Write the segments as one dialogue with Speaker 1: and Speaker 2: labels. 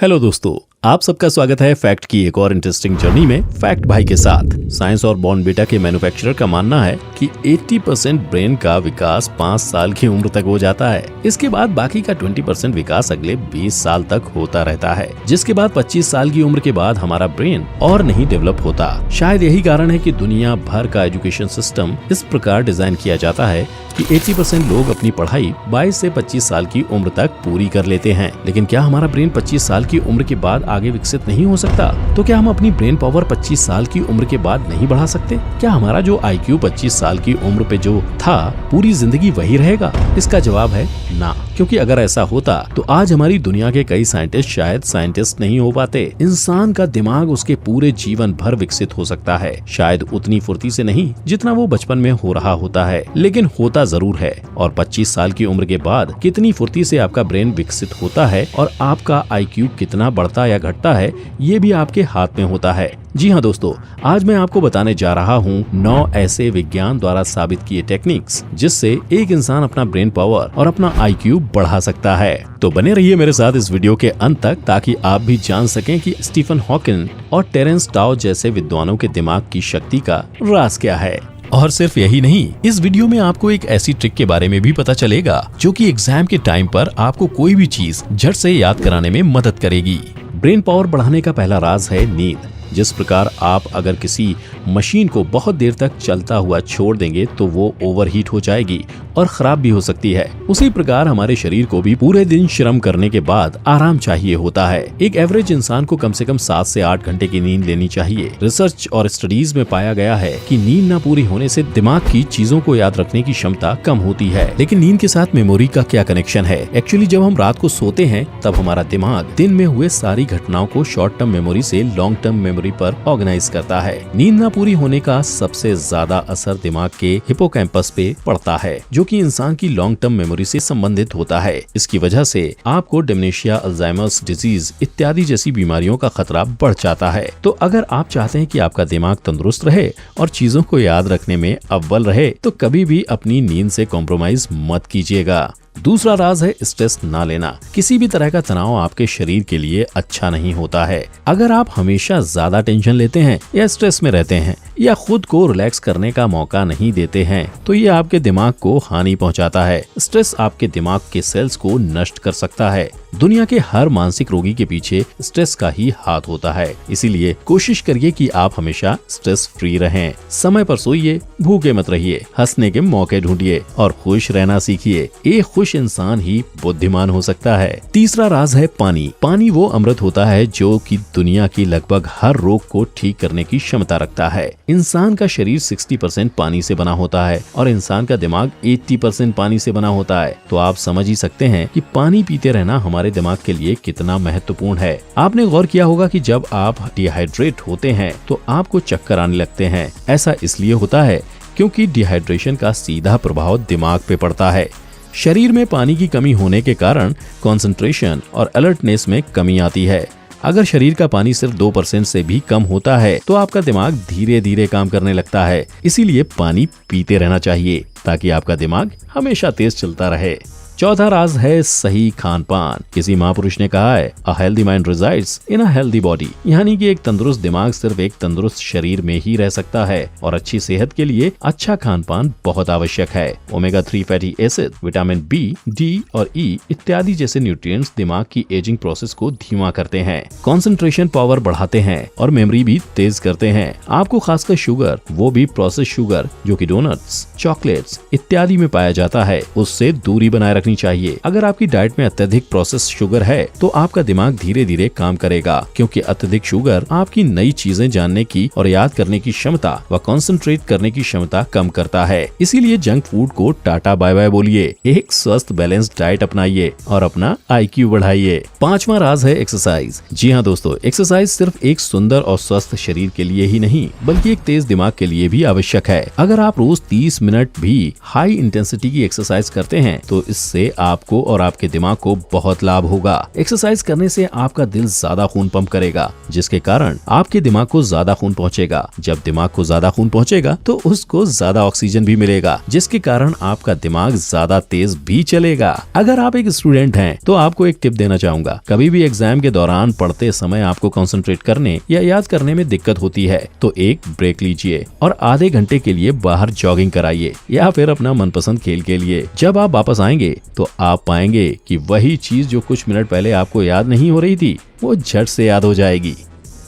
Speaker 1: Hello दोस्तों, आप सबका स्वागत है फैक्ट की एक और इंटरेस्टिंग जर्नी में फैक्ट भाई के साथ। साइंस और बॉर्नविटा के मैन्युफैक्चरर का मानना है कि 80% ब्रेन का विकास 5 साल की उम्र तक हो जाता है। इसके बाद बाकी का 20% विकास अगले 20 साल तक होता रहता है, जिसके बाद 25 साल की उम्र के बाद हमारा ब्रेन और नहीं डेवलप होता। शायद यही कारण है कि दुनिया भर का एजुकेशन सिस्टम इस प्रकार डिजाइन किया जाता है कि 80% लोग अपनी पढ़ाई 22 से 25 साल की उम्र तक पूरी कर लेते हैं। लेकिन क्या हमारा ब्रेन 25 साल की उम्र के बाद आगे विकसित नहीं हो सकता? तो क्या हम अपनी ब्रेन पावर 25 साल की उम्र के बाद नहीं बढ़ा सकते? क्या हमारा जो IQ 25 साल की उम्र पे जो था पूरी जिंदगी वही रहेगा? इसका जवाब है ना, क्योंकि अगर ऐसा होता तो आज हमारी दुनिया के कई साइंटिस्ट शायद साइंटिस्ट नहीं हो पाते। इंसान का दिमाग उसके पूरे जीवन भर विकसित हो सकता है, शायद उतनी फुर्ती से नहीं जितना वो बचपन में हो रहा होता है, लेकिन होता जरूर है। और 25 साल की उम्र के बाद कितनी फुर्ती से आपका ब्रेन विकसित होता है और आपका IQ कितना बढ़ता या घटता है, ये भी आपके हाथ में होता है। जी हाँ दोस्तों, आज मैं आपको बताने जा रहा हूँ 9 ऐसे विज्ञान द्वारा साबित किए टेक्निक्स जिससे एक इंसान अपना ब्रेन पावर और अपना IQ बढ़ा सकता है। तो बने रहिए मेरे साथ इस वीडियो के अंत तक, ताकि आप भी जान सकें कि स्टीफन हॉकिंग और टेरेंस टाउ जैसे विद्वानों के दिमाग की शक्ति का राज क्या है। और सिर्फ यही नहीं, इस वीडियो में आपको एक ऐसी ट्रिक के बारे में भी पता चलेगा जो कि एग्जाम के टाइम पर आपको कोई भी चीज झट से याद कराने में मदद करेगी। ब्रेन पावर बढ़ाने का पहला राज है नींद। जिस प्रकार आप अगर किसी मशीन को बहुत देर तक चलता हुआ छोड़ देंगे तो वो ओवरहीट हो जाएगी और खराब भी हो सकती है, उसी प्रकार हमारे शरीर को भी पूरे दिन श्रम करने के बाद आराम चाहिए होता है। एक एवरेज इंसान को कम से कम 7 से 8 घंटे की नींद लेनी चाहिए। रिसर्च और स्टडीज में पाया गया है कि नींद न पूरी होने से दिमाग की चीजों को याद रखने की क्षमता कम होती है। लेकिन नींद के साथ मेमोरी का क्या कनेक्शन है? एक्चुअली जब हम रात को सोते हैं तब हमारा दिमाग दिन में हुए सारी घटनाओं को शॉर्ट टर्म मेमोरी से लॉन्ग टर्म मेमोरी पर ऑर्गेनाइज करता है। नींद न पूरी होने का सबसे ज्यादा असर दिमाग के हिपोकैम्पस पे पड़ता है, जो कि इंसान की लॉन्ग टर्म मेमोरी से संबंधित होता है। इसकी वजह से आपको डिमेंशिया, अल्जाइमर्स डिजीज इत्यादि जैसी बीमारियों का खतरा बढ़ जाता है। तो अगर आप चाहते हैं कि आपका दिमाग तंदुरुस्त रहे और चीजों को याद रखने में अव्वल रहे, तो कभी भी अपनी नींद से कॉम्प्रोमाइज मत कीजिएगा। दूसरा राज है स्ट्रेस ना लेना। किसी भी तरह का तनाव आपके शरीर के लिए अच्छा नहीं होता है। अगर आप हमेशा ज्यादा टेंशन लेते हैं या स्ट्रेस में रहते हैं या खुद को रिलैक्स करने का मौका नहीं देते हैं, तो ये आपके दिमाग को हानि पहुंचाता है। स्ट्रेस आपके दिमाग के सेल्स को नष्ट कर सकता है। दुनिया के हर मानसिक रोगी के पीछे स्ट्रेस का ही हाथ होता है। इसीलिए कोशिश करिए कि आप हमेशा स्ट्रेस फ्री रहें। समय पर सोइए, भूखे मत रहिए, हंसने के मौके ढूंढिए और खुश रहना सीखिए। एक खुश इंसान ही बुद्धिमान हो सकता है। तीसरा राज है पानी। पानी वो अमृत होता है जो कि दुनिया की लगभग हर रोग को ठीक करने की क्षमता रखता है। इंसान का शरीर 60% पानी से बना होता है और इंसान का दिमाग 80% पानी से बना होता है। तो आप समझ ही सकते हैं कि पानी पीते रहना हमारे दिमाग के लिए कितना महत्वपूर्ण है। आपने गौर किया होगा कि जब आप डिहाइड्रेट होते हैं तो आपको चक्कर आने लगते हैं। ऐसा इसलिए होता है क्योंकि डिहाइड्रेशन का सीधा प्रभाव दिमाग पे पड़ता है। शरीर में पानी की कमी होने के कारण कंसंट्रेशन और अलर्टनेस में कमी आती है। अगर शरीर का पानी सिर्फ 2% से भी कम होता है तो आपका दिमाग धीरे धीरे काम करने लगता है। इसीलिए पानी पीते रहना चाहिए ताकि आपका दिमाग हमेशा तेज चलता रहे। चौथा राज है सही खान पान। किसी महापुरुष ने कहा है, a healthy mind resides in a healthy body, यानी कि एक तंदुरुस्त दिमाग सिर्फ एक तंदुरुस्त शरीर में ही रह सकता है। और अच्छी सेहत के लिए अच्छा खान पान बहुत आवश्यक है। Omega 3 fatty acid, vitamin B, D और E इत्यादि जैसे न्यूट्रिएंट्स दिमाग की एजिंग प्रोसेस को धीमा करते हैं, कंसंट्रेशन पावर बढ़ाते हैं और मेमोरी भी तेज करते हैं। आपको खासकर शुगर, वो भी प्रोसेस शुगर जो कि डोनट्स, चॉकलेट्स इत्यादि में पाया जाता है, उससे दूरी बनाए रखनी चाहिए। अगर आपकी डाइट में अत्यधिक प्रोसेस शुगर है तो आपका दिमाग धीरे धीरे काम करेगा, क्योंकि अत्यधिक शुगर आपकी नई चीजें जानने की और याद करने की क्षमता व कंसंट्रेट करने की क्षमता कम करता है। इसीलिए जंक फूड को टाटा बाय बाय बोलिए, एक स्वस्थ बैलेंस डाइट अपनाइए और अपना IQ बढ़ाइए। पांचवा राज है एक्सरसाइज। जी हाँ दोस्तों, एक्सरसाइज सिर्फ एक सुंदर और स्वस्थ शरीर के लिए ही नहीं बल्कि एक तेज दिमाग के लिए भी आवश्यक है। अगर आप रोज 30 मिनट भी हाई इंटेंसिटी की एक्सरसाइज करते हैं तो इससे से आपको और आपके दिमाग को बहुत लाभ होगा। एक्सरसाइज करने से आपका दिल ज्यादा खून पंप करेगा, जिसके कारण आपके दिमाग को ज्यादा खून पहुंचेगा। जब दिमाग को ज्यादा खून पहुंचेगा तो उसको ज्यादा ऑक्सीजन भी मिलेगा, जिसके कारण आपका दिमाग ज्यादा तेज भी चलेगा। अगर आप एक स्टूडेंट हैं तो आपको एक टिप देना चाहूंगा। कभी भी एग्जाम के दौरान पढ़ते समय आपको कंसंट्रेट करने या याद करने में दिक्कत होती है तो एक ब्रेक लीजिए और आधे घंटे के लिए बाहर जॉगिंग कराइए या फिर अपना मनपसंद खेल के लिए। जब आप वापस आएंगे तो आप पाएंगे कि वही चीज जो कुछ मिनट पहले आपको याद नहीं हो रही थी वो झट से याद हो जाएगी।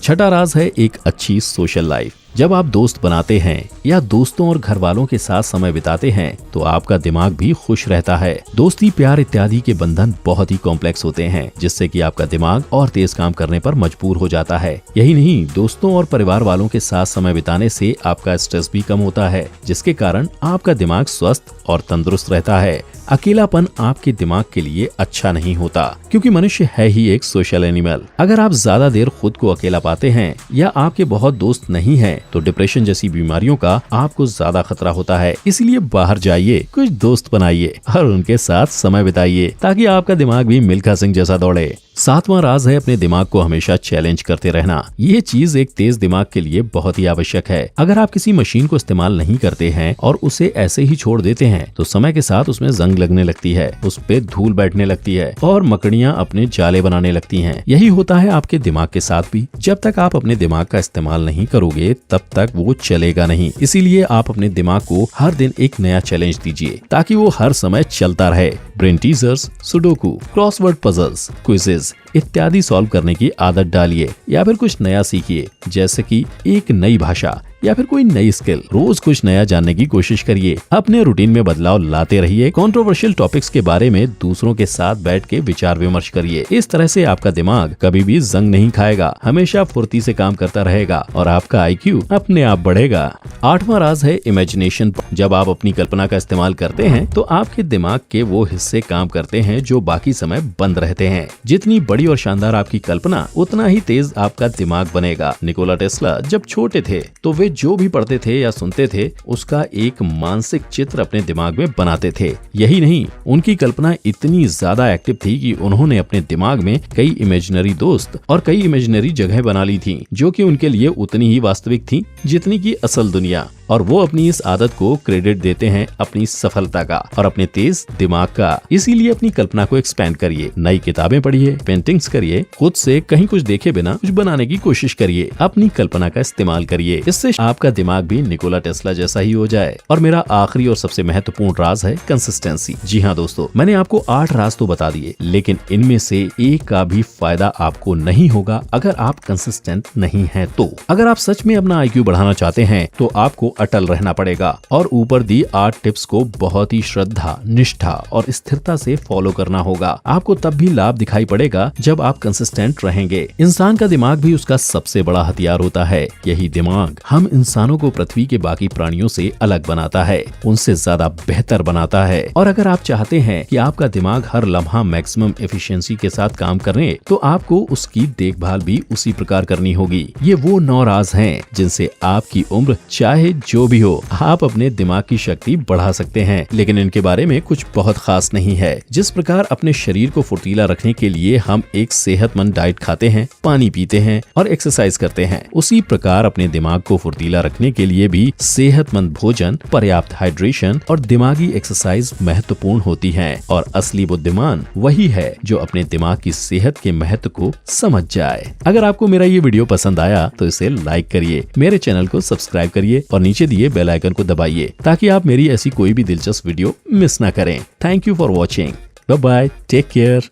Speaker 1: छठा राज है एक अच्छी सोशल लाइफ। जब आप दोस्त बनाते हैं या दोस्तों और घर वालों के साथ समय बिताते हैं तो आपका दिमाग भी खुश रहता है। दोस्ती, प्यार इत्यादि के बंधन बहुत ही कॉम्प्लेक्स होते हैं, जिससे कि आपका दिमाग और तेज काम करने पर मजबूर हो जाता है। यही नहीं, दोस्तों और परिवार वालों के साथ समय बिताने से आपका स्ट्रेस भी कम होता है, जिसके कारण आपका दिमाग स्वस्थ और तंदुरुस्त रहता है। अकेलापन आपके दिमाग के लिए अच्छा नहीं होता, क्योंकि मनुष्य है ही एक सोशल एनिमल। अगर आप ज्यादा देर खुद को अकेला पाते हैं या आपके बहुत दोस्त नहीं हैं, तो डिप्रेशन जैसी बीमारियों का आपको ज्यादा खतरा होता है। इसीलिए बाहर जाइए, कुछ दोस्त बनाइए और उनके साथ समय बिताइए, ताकि आपका दिमाग भी मिल्खा सिंह जैसा दौड़े। सातवां राज है अपने दिमाग को हमेशा चैलेंज करते रहना। ये चीज एक तेज दिमाग के लिए बहुत ही आवश्यक है। अगर आप किसी मशीन को इस्तेमाल नहीं करते हैं और उसे ऐसे ही छोड़ देते हैं तो समय के साथ उसमें जंग लगने लगती है, उस पे धूल बैठने लगती है और मकड़ियां अपने जाले बनाने लगती हैं। यही होता है आपके दिमाग के साथ भी। जब तक आप अपने दिमाग का इस्तेमाल नहीं करोगे तब तक वो चलेगा नहीं। इसीलिए आप अपने दिमाग को हर दिन एक नया चैलेंज दीजिए, ताकि वो हर समय चलता रहे। Brain teasers, sudoku, crossword puzzles, quizzes इत्यादि सॉल्व करने की आदत डालिए या फिर कुछ नया सीखिए, जैसे कि एक नई भाषा या फिर कोई नई स्किल। रोज कुछ नया जानने की कोशिश करिए। अपने रूटीन में बदलाव लाते रहिए। कंट्रोवर्शियल टॉपिक्स के बारे में दूसरों के साथ बैठ के विचार विमर्श करिए। इस तरह से आपका दिमाग कभी भी जंग नहीं खाएगा, हमेशा फुर्ती से काम करता रहेगा और आपका IQ अपने आप बढ़ेगा। आठवां राज है इमेजिनेशन। जब आप अपनी कल्पना का इस्तेमाल करते हैं तो आपके दिमाग के वो हिस्से काम करते हैं जो बाकी समय बंद रहते हैं। जितनी बड़ी और शानदार आपकी कल्पना, उतना ही तेज आपका दिमाग बनेगा। निकोला टेस्ला जब छोटे थे तो वे जो भी पढ़ते थे या सुनते थे उसका एक मानसिक चित्र अपने दिमाग में बनाते थे। यही नहीं, उनकी कल्पना इतनी ज्यादा एक्टिव थी कि उन्होंने अपने दिमाग में कई इमेजिनरी दोस्त और कई इमेजिनरी जगह बना ली थी, जो कि उनके लिए उतनी ही वास्तविक थी जितनी की असल दुनिया। और वो अपनी इस आदत को क्रेडिट देते हैं अपनी सफलता का और अपने तेज दिमाग का। इसीलिए अपनी कल्पना को एक्सपेंड करिए, नई किताबें पढ़िए, पेंटिंग्स करिए, खुद से कहीं कुछ देखे बिना कुछ बनाने की कोशिश करिए, अपनी कल्पना का इस्तेमाल करिए। इससे आपका दिमाग भी निकोला टेस्ला जैसा ही हो जाए। और मेरा आखिरी और सबसे महत्वपूर्ण राज है कंसिस्टेंसी। जी हाँ दोस्तों, मैंने आपको 8 राज तो बता दिए, लेकिन इनमें से एक का भी फायदा आपको नहीं होगा अगर आप कंसिस्टेंट नहीं हैं। तो अगर आप सच में अपना IQ बढ़ाना चाहते हैं तो आपको अटल रहना पड़ेगा और ऊपर दी 8 टिप्स को बहुत ही श्रद्धा, निष्ठा और स्थिरता से फॉलो करना होगा। आपको तब भी लाभ दिखाई पड़ेगा जब आप कंसिस्टेंट रहेंगे। इंसान का दिमाग भी उसका सबसे बड़ा हथियार होता है। यही दिमाग हम इंसानों को पृथ्वी के बाकी प्राणियों से अलग बनाता है, उनसे ज्यादा बेहतर बनाता है। और अगर आप चाहते हैं कि आपका दिमाग हर लम्हा मैक्सिमम एफिशिएंसी के साथ काम करे, तो आपको उसकी देखभाल भी उसी प्रकार करनी होगी। ये वो 9 राज हैं जिनसे आपकी उम्र चाहे जो भी हो, आप अपने दिमाग की शक्ति बढ़ा सकते हैं। लेकिन इनके बारे में कुछ बहुत खास नहीं है। जिस प्रकार अपने शरीर को फुर्तीला रखने के लिए हम एक सेहतमंद डाइट खाते हैं, पानी पीते हैं और एक्सरसाइज करते हैं, उसी प्रकार अपने दिमाग को फुर्तीला रखने के लिए भी सेहतमंद भोजन, पर्याप्त हाइड्रेशन और दिमागी एक्सरसाइज महत्वपूर्ण होती है। और असली बुद्धिमान वही है जो अपने दिमाग की सेहत के महत्व को समझ जाए। अगर आपको मेरा ये वीडियो पसंद आया तो इसे लाइक करिए, मेरे चैनल को सब्सक्राइब करिए और नीचे दिए बेल आइकन को दबाइए, ताकि आप मेरी ऐसी कोई भी दिलचस्प वीडियो मिस ना करें। Thank you for watching. Bye bye, take care.